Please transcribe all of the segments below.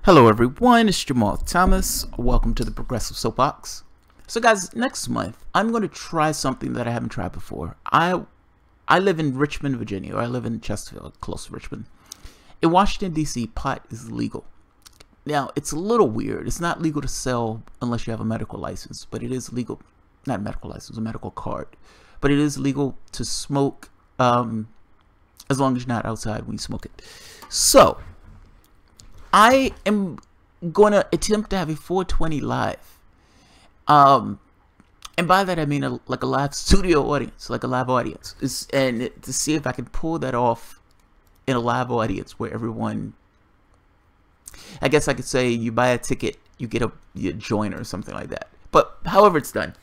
Hello everyone, it's Jamal Thomas. Welcome to the Progressive Soapbox. So guys, next month I'm going to try something that I haven't tried before. I live in Richmond, Virginia, or I live in Chesterfield, close to Richmond. In Washington, D.C., pot is legal. Now, it's a little weird. It's not legal to sell unless you have a medical license, but it is legal, not a medical license, a medical card. But it is legal to smoke as long as you're not outside when you smoke it. So, I am going to attempt to have a 420 live. And by that I mean like a live studio audience, like a live audience. And to see if I can pull that off in a live audience where everyone, I guess I could say you buy a ticket, you get a joiner or something like that. But however it's done,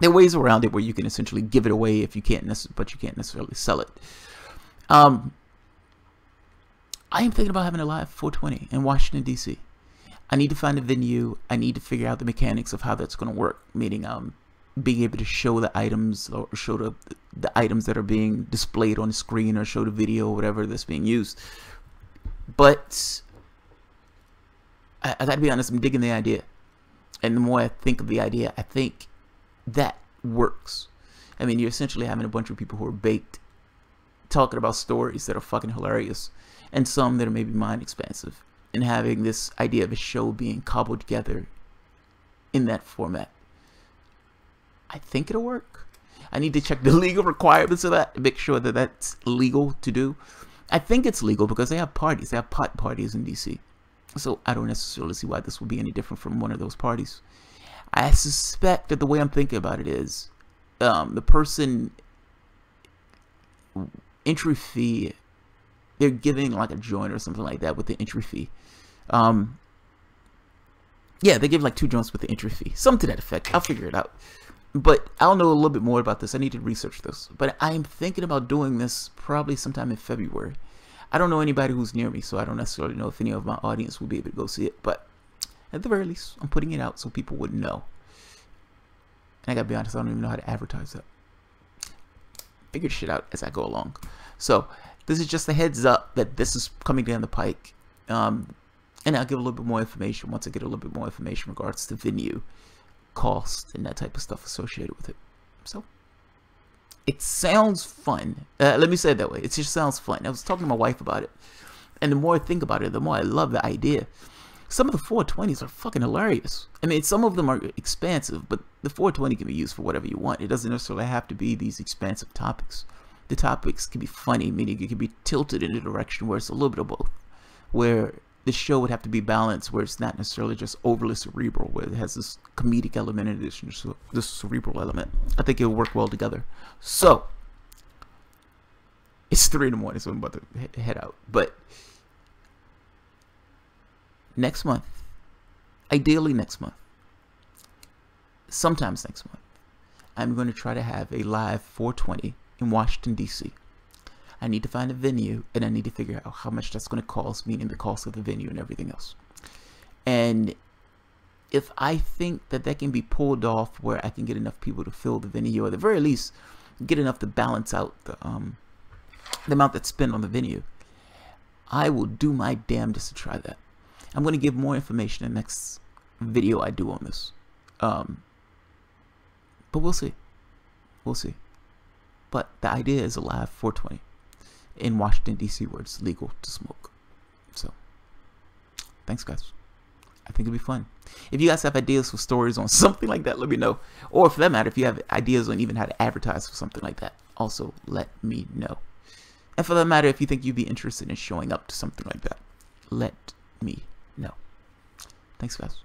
there are ways around it where you can essentially give it away if you can't but you can't necessarily sell it. I am thinking about having a live 420 in Washington, D.C. I need to find a venue. I need to figure out the mechanics of how that's going to work, meaning being able to show the items or show the items that are being displayed on the screen or show the video or whatever that's being used. But I got to be honest, I'm digging the idea. And the more I think of the idea, I think that works. I mean, you're essentially having a bunch of people who are baked talking about stories that are fucking hilarious, and some that are maybe mind expansive, and having this idea of a show being cobbled together in that format. I think it'll work. I need to check the legal requirements of that to make sure that that's legal to do. I think it's legal because they have parties. They have pot parties in DC. So I don't necessarily see why this would be any different from one of those parties. I suspect that the way I'm thinking about it is the person entry fee, they're giving like a joint or something like that with the entry fee. Yeah, they give like 2 joints with the entry fee, something to that effect. I'll figure it out, but I'll know a little bit more about this. I need to research this, but I'm thinking about doing this probably sometime in February. I don't know anybody who's near me, so I don't necessarily know if any of my audience will be able to go see it, but at the very least I'm putting it out so people would know. And I gotta be honest, I don't even know how to advertise that. Figure shit out as I go along. So this is just a heads up that this is coming down the pike, and I'll give a little bit more information once I get a little bit more information in regards to venue, cost, and that type of stuff associated with it. So it sounds fun. Let me say it that way. It just sounds fun. I was talking to my wife about it, and the more I think about it, the more I love the idea. Some of the 420s are fucking hilarious. I mean, some of them are expansive, but the 420 can be used for whatever you want. It doesn't necessarily have to be these expansive topics. The topics can be funny, meaning it can be tilted in a direction where it's a little bit of both, where the show would have to be balanced, where it's not necessarily just overly cerebral, where it has this comedic element in addition to this cerebral element. I think it'll work well together. So it's 3 in the morning, so I'm about to head out. But next month, ideally next month, sometimes next month, I'm going to try to have a live 420 in Washington, D.C. I need to find a venue, and I need to figure out how much that's going to cost, meaning the cost of the venue and everything else. And if I think that that can be pulled off where I can get enough people to fill the venue, or at the very least get enough to balance out the amount that's spent on the venue, I will do my damnedest to try that. I'm going to give more information in the next video I do on this. But we'll see. We'll see. But the idea is a live 420 in Washington, D.C., where it's legal to smoke. So, thanks, guys. I think it'll be fun. If you guys have ideas for stories on something like that, let me know. Or for that matter, if you have ideas on even how to advertise for something like that, also let me know. And for that matter, if you think you'd be interested in showing up to something like that, let me know. Thanks, guys.